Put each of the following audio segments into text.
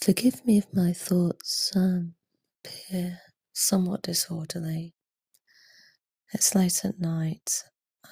Forgive me if my thoughts appear somewhat disorderly. It's late at night,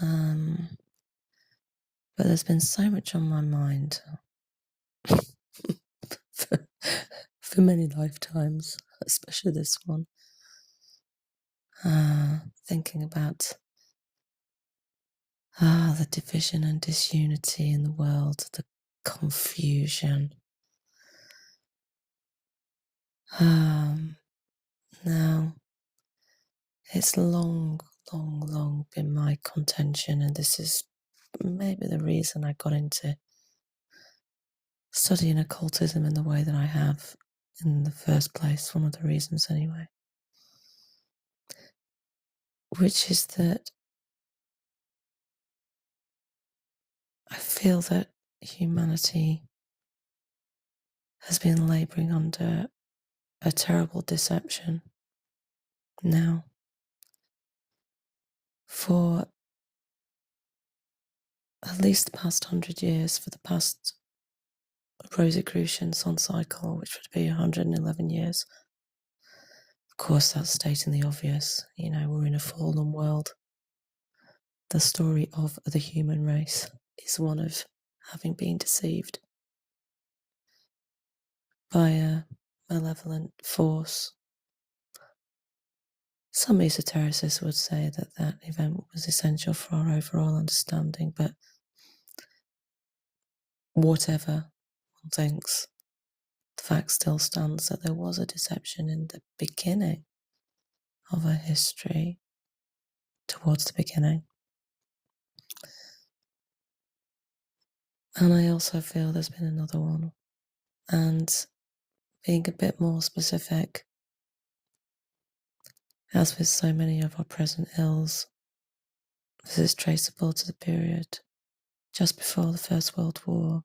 but there's been so much on my mind for, for many lifetimes, especially this one. Thinking about the division and disunity in the world, the confusion. Now, it's long been my contention, and this is maybe the reason I got into studying occultism in the way that I have in the first place, one of the reasons anyway, which is that I feel that humanity has been labouring under a terrible deception now for at least the past 100 years, for the past Rosicrucian sun cycle, which would be 111 years. Of course, that's stating the obvious. You know, we're in a fallen world. The story of the human race is one of having been deceived by a malevolent force. Some esotericists would say that that event was essential for our overall understanding, but whatever one thinks, the fact still stands that there was a deception in the beginning of a history, towards the beginning. And I also feel there's been another one. And being a bit more specific, as with so many of our present ills, this is traceable to the period just before the First World War,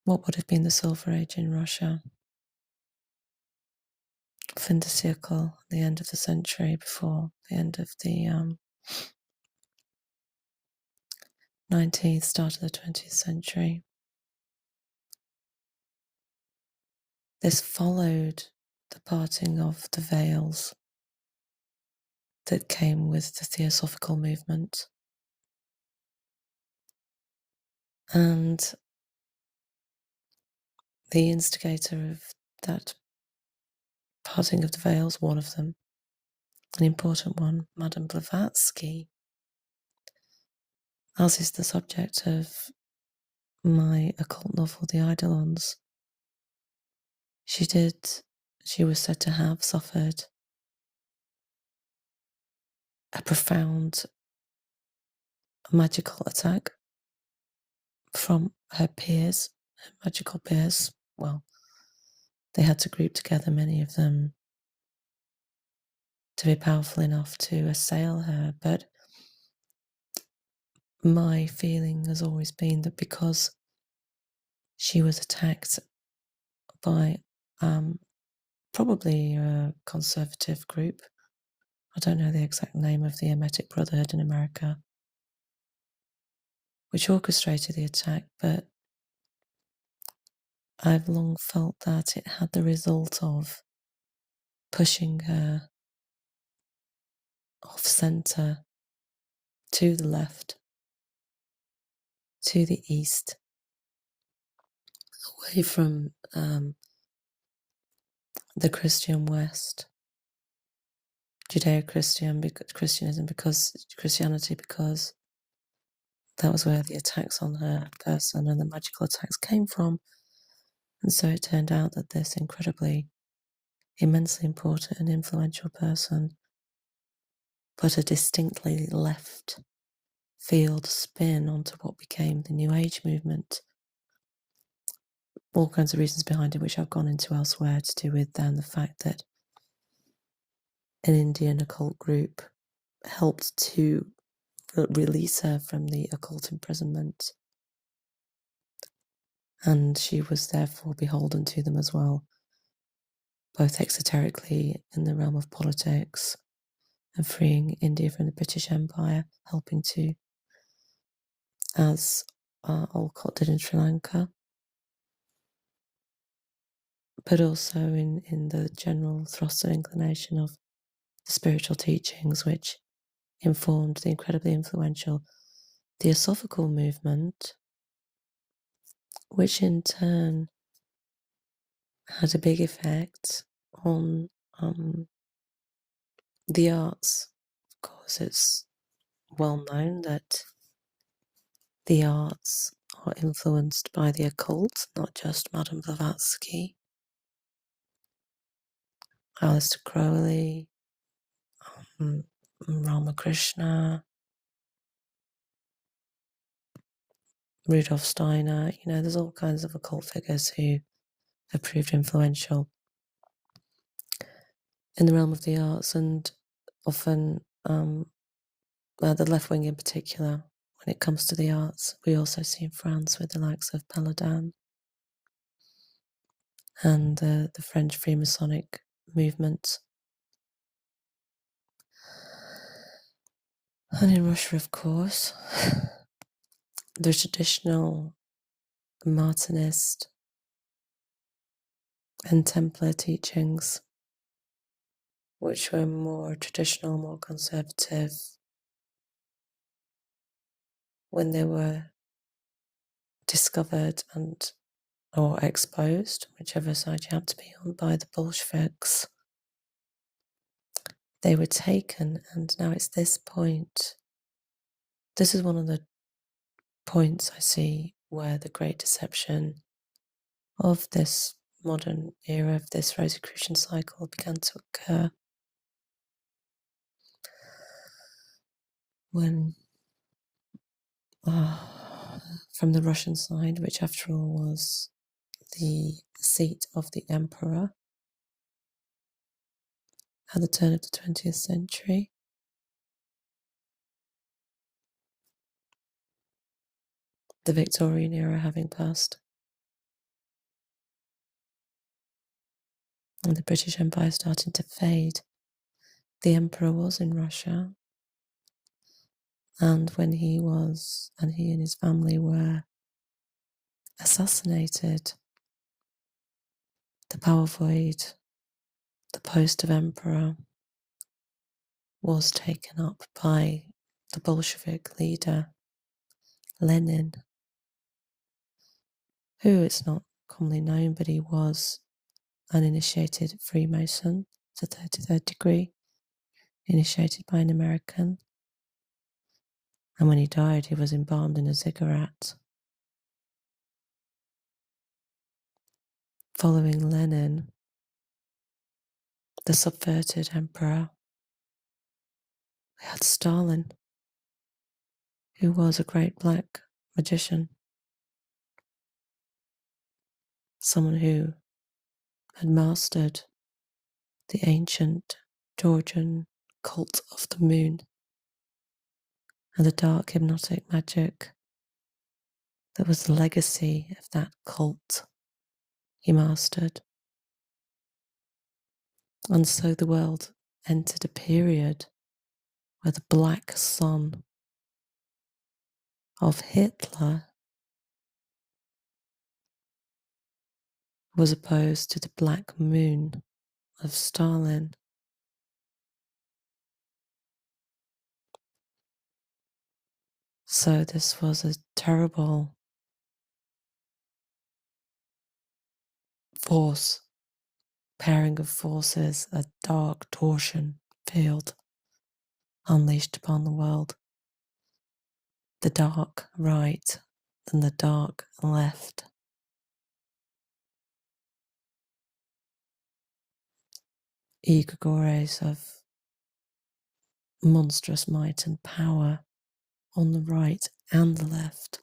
what would have been the Silver Age in Russia, fin de siècle, the end of the century, before the end of the 19th, start of the 20th century. This followed the parting of the veils that came with the Theosophical movement. And the instigator of that parting of the veils, one of them, an important one, Madame Blavatsky, as is the subject of my occult novel, The Eidolons. She was said to have suffered a profound magical attack from her peers, her magical peers. Well, they had to group together, many of them, to be powerful enough to assail her. But my feeling has always been that because she was attacked by probably a conservative group, I don't know the exact name of the Hermetic Brotherhood in America, which orchestrated the attack, but I've long felt that it had the result of pushing her off centre, to the left, to the east, away from the Christian West, Judeo-Christianism, because Christianity, because that was where the attacks on her person and the magical attacks came from. And so it turned out that this incredibly, immensely important and influential person put a distinctly left field spin onto what became the New Age movement. All kinds of reasons behind it, which I've gone into elsewhere, to do with then the fact that an Indian occult group helped to release her from the occult imprisonment, and she was therefore beholden to them as well, both exoterically in the realm of politics and freeing India from the British Empire, helping to, as Olcott did in Sri Lanka. but also in the general thrust and inclination of the spiritual teachings, which informed the incredibly influential Theosophical movement, which in turn had a big effect on the arts. Of course, it's well known that the arts are influenced by the occult, not just Madame Blavatsky, Aleister Crowley, Ramakrishna, Rudolf Steiner. You know, there's all kinds of occult figures who have proved influential in the realm of the arts, and often the left wing in particular. When it comes to the arts, we also see in France with the likes of Paladin and the French Freemasonic movement. And in Russia, of course, the traditional Martinist and Templar teachings, which were more traditional, more conservative, when they were discovered and or exposed, whichever side you have to be on, by the Bolsheviks, they were taken. And now it's this point. This is one of the points I see where the great deception of this modern era, of this Rosicrucian cycle, began to occur. When, from the Russian side, which after all was the seat of the emperor at the turn of the 20th century, the Victorian era having passed, and the British Empire starting to fade, the emperor was in Russia, and when he and his family were assassinated, the power void, the post of emperor, was taken up by the Bolshevik leader, Lenin, who it's not commonly known, but he was an initiated Freemason to 33rd degree, initiated by an American. And when he died, he was embalmed in a ziggurat. Following Lenin, the subverted emperor, we had Stalin, who was a great black magician, someone who had mastered the ancient Georgian cult of the moon and the dark hypnotic magic that was the legacy of that cult he mastered. And so the world entered a period where the black sun of Hitler was opposed to the black moon of Stalin. So this was a terrible pairing of forces, a dark torsion field unleashed upon the world. The dark right and the dark left. Egregores of monstrous might and power on the right and the left.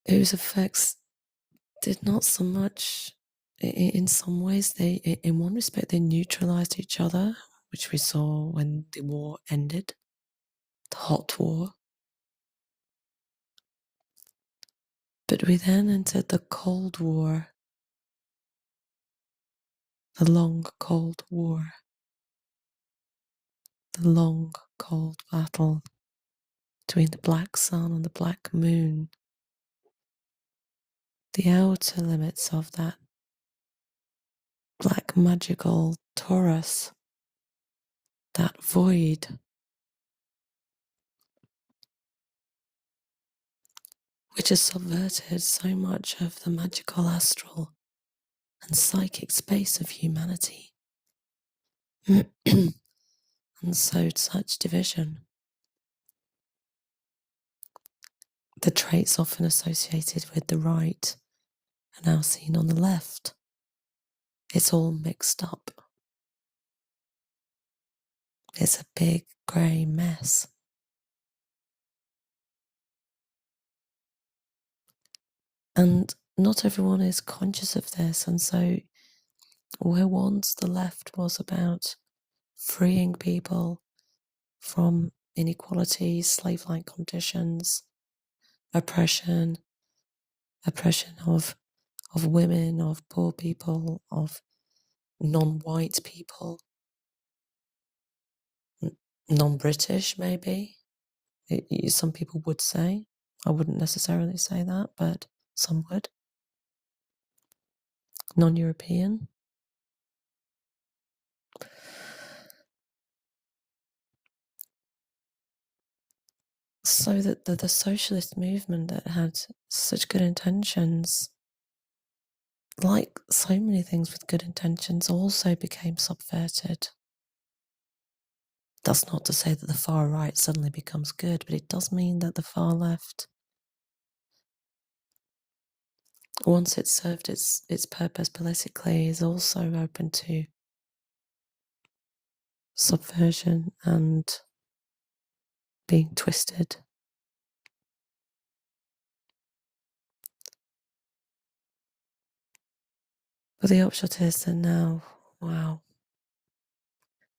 Whose effects did not so much, in some ways, in one respect, they neutralized each other, which we saw when the war ended, the hot war. But we then entered the Cold War, the long Cold War, the long cold battle between the black sun and the black moon, the outer limits of that black magical torus, that void, which has subverted so much of the magical astral and psychic space of humanity, and sowed such division. The traits often associated with the right are now seen on the left. It's all mixed up. It's a big grey mess. And not everyone is conscious of this. And so, where once the left was about freeing people from inequality, slave-like conditions, oppression of women, of poor people, of non-white people, non-British maybe, some people would say. I wouldn't necessarily say that, but some would. Non-European. So that the socialist movement that had such good intentions, like so many things with good intentions, also became subverted. That's not to say that the far right suddenly becomes good, but it does mean that the far left, once it's served its purpose politically, is also open to subversion and being twisted. But the upshot is that now, wow,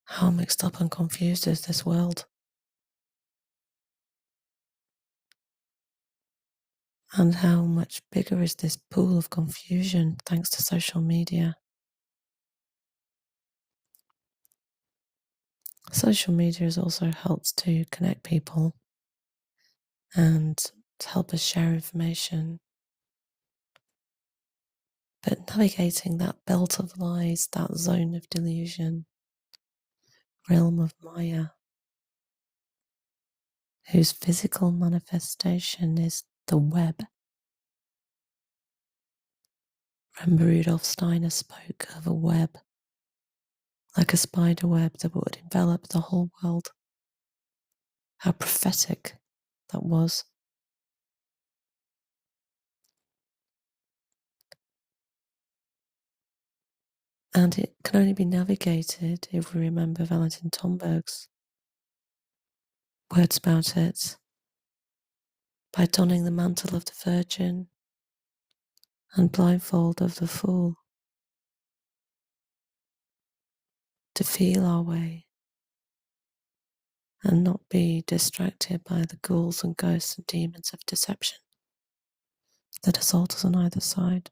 how mixed up and confused is this world? And how much bigger is this pool of confusion thanks to social media? Social media has also helped to connect people and to help us share information. But navigating that belt of lies, that zone of delusion, realm of Maya, whose physical manifestation is the web. Remember, Rudolf Steiner spoke of a web, like a spider web that would envelop the whole world. How prophetic that was. And it can only be navigated if we remember Valentin Tomberg's words about it, by donning the mantle of the Virgin and blindfold of the fool, to feel our way and not be distracted by the ghouls and ghosts and demons of deception that assault us on either side.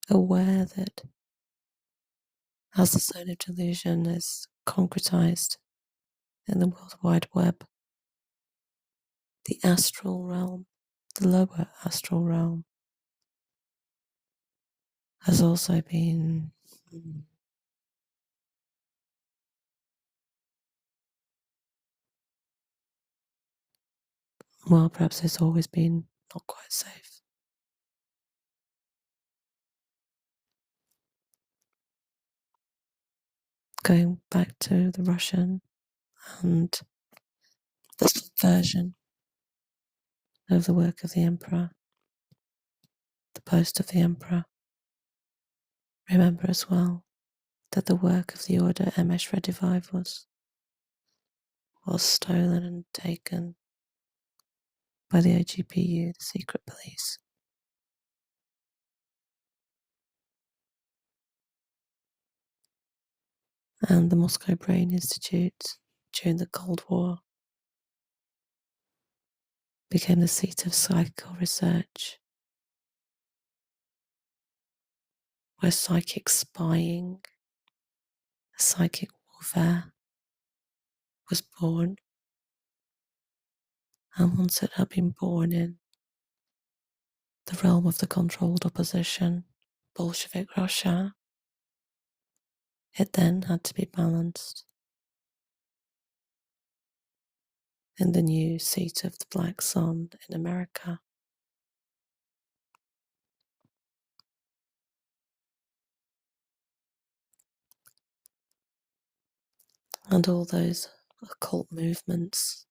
Aware that as the zone of delusion is concretized in the World Wide Web, the astral realm, the lower astral realm, has also been well, perhaps it's always been not quite safe. Going back to the Russian and the subversion of the work of the emperor, the post of the emperor. Remember as well that the work of the order MS Redivivus was stolen and taken by the OGPU, the secret police. And the Moscow Brain Institute, during the Cold War, became the seat of psychical research, where psychic spying, psychic warfare was born. And once it had been born in the realm of the controlled opposition, Bolshevik Russia, it then had to be balanced in the new seat of the Black Sun in America. And all those occult movements.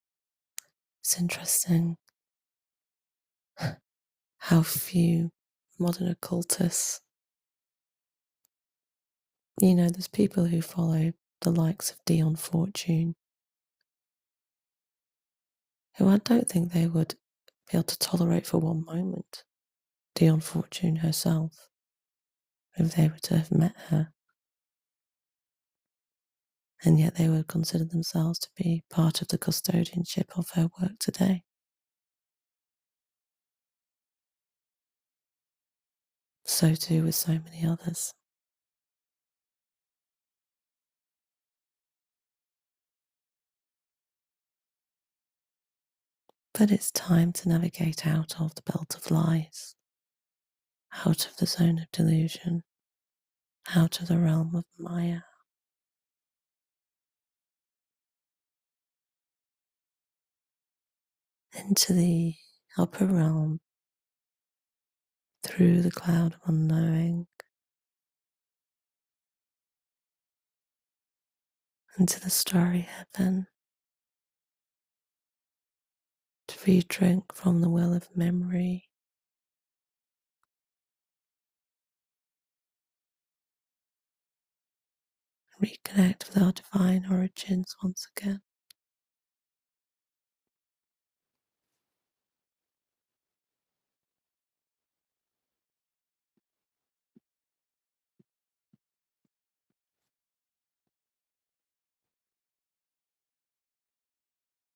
It's interesting how few modern occultists, there's people who follow the likes of Dion Fortune, who I don't think they would be able to tolerate for one moment Dion Fortune herself, if they were to have met her. And yet they would consider themselves to be part of the custodianship of her work today. So too with so many others. But it's time to navigate out of the belt of lies, out of the zone of delusion, out of the realm of Maya, into the upper realm, through the cloud of unknowing, into the starry heaven, to re-drink from the well of memory, reconnect with our divine origins once again.